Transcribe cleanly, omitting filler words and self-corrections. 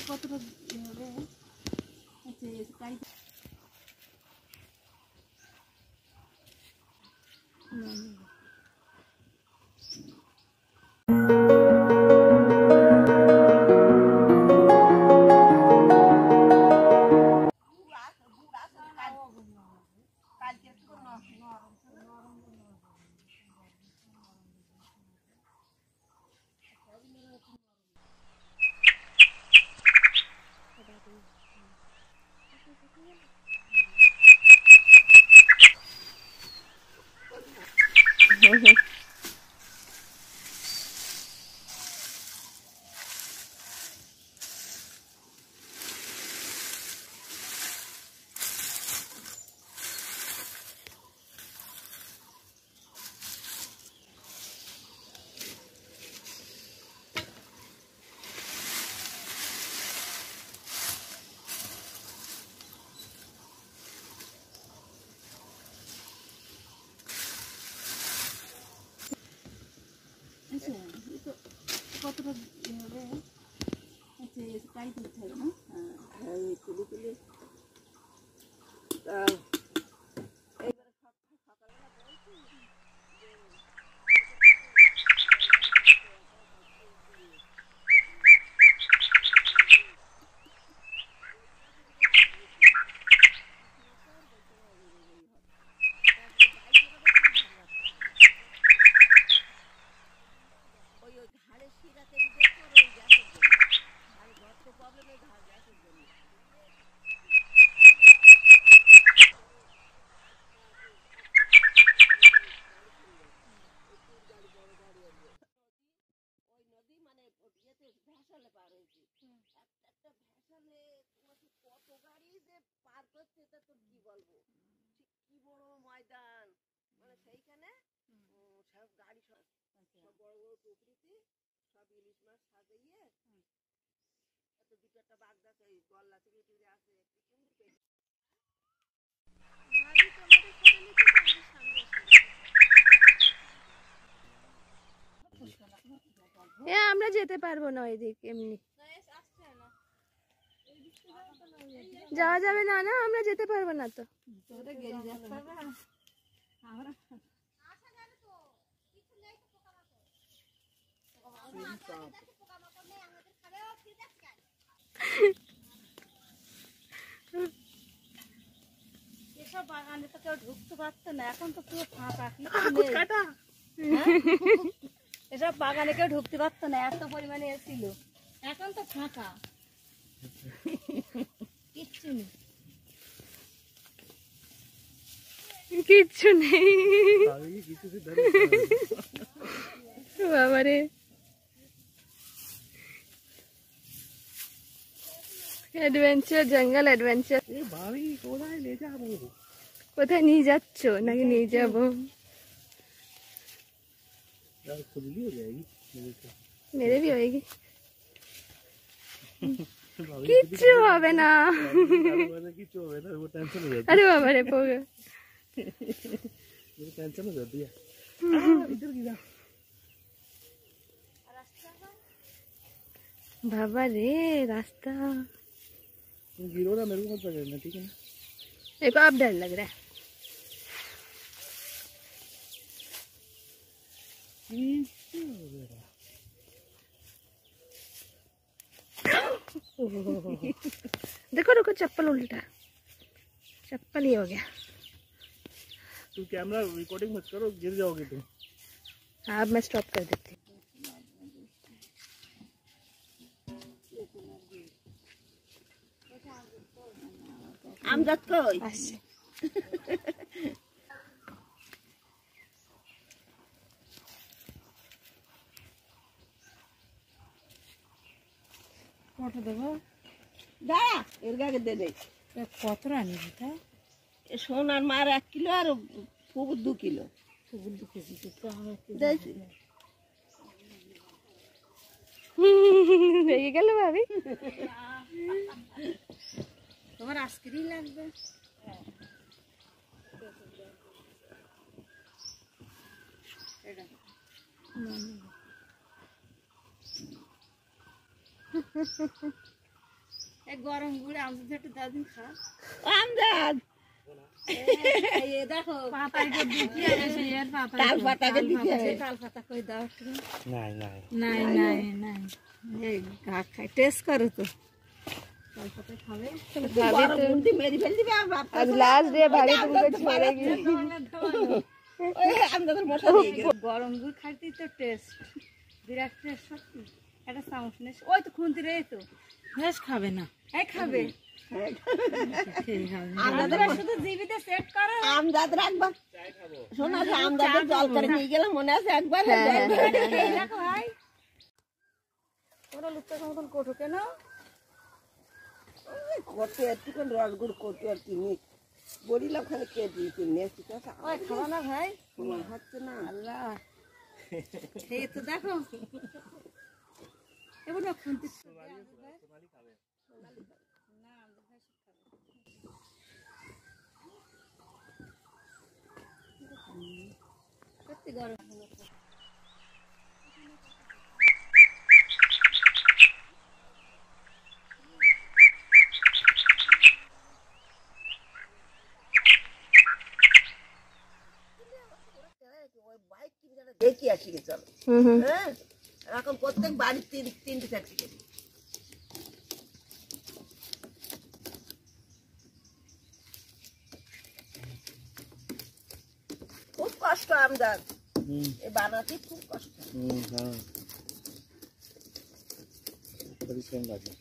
কতটা হবে আচ্ছা গাড়ি কতটা হবে আচ্ছা গাড়ি তুলতে হবে না তুলে তুলে আমরা যেতে পারবো না ওইদিকে এমনি যাওয়া যাবে না না আমরা যেতে পারবো না তো এসব বাগানে তো কেউ ঢুকতে পারতো না এখন তো পুরো ফাঁকা এসব বাগানে কেউ ঢুকতে পারতো না এত পরিমাণে এসেছিল এখন তো ফাঁকা কিচ্ছু নেই কিচ্ছু নেই বাবারে এডভেঞ্চার জঙ্গল এডভেঞ্চার কোথায় নিয়ে যাচ্ছ নাকি নিয়ে যাবো मेरे भी होएगी किच्छु হবে না अरे बाबा रे पोगा मेरी टेंशन हो जाती है इधर गिरा बाबा रे रास्ता गिरो ना मेरे को मत पकड़ना ठीक है ना देखो अब डर लग रहा है देखो रुको चप्पल उल्टा चप्पल ही हो गया तू कैमरा रिकॉर्डिंग मत करो गिर जाओगे तुम हाँ अब मैं स्टॉप कर देती আমজাদ কই আসছে কত দেবো দাঁড়া এর গাগে দে দে কতটা নিবি তা সোনার মার 1 কিলো আর পুকুর 2 কিলো পুকুর 2 কেজি তো দেখছি রেগে গেল ভাবি। তোমার আজকেরই লাগবে। গরম গুড়ে আমজাদ একটু দাদিন খা। আমজাদ দেখো তাল পাতা কই দাও একটু। নাই নাই নাই নাই নাই এই গা খাই টেস্ট করো তো। তাল পাতা খাবে বুদ্ধি মেরে ফেল দিবে। আজ লাস্ট ডে ভাবি তোমাকে ছেড়ে গিয়ে গরম গুড় খাইতেই তো টেস্ট, বিরাট টেস্ট। সত্যি একটা চামচ নিস। ওই তো খুন্তি রে তো বেশ খাবে না। এই খাবে শুধু জিবিতে সেট করো। আমজাদ রাখবা শোনা, আমজাদের জল করে নিয়ে গেলাম মনে আছে একবার। দেখো ভাই ওরা লুকটা মতন কোটো কেন করতে একটুখানি রসগুড় করতে আর কিনি বলিলাম ওখানে কে দিয়েছে নেছি খাওয়া না ভাই হচ্ছে না। আল্লাহ এই তো দেখো এবার না খুন্তি সত্যি গরম। দেখি আসি গে চলো। হ্যাঁ এখন প্রত্যেক বাড়ির তিনটে চারটে করে খুব কষ্ট আমজাদ এ বানাতে খুব কষ্ট। হ্যাঁ পরিশ্রম লাগে।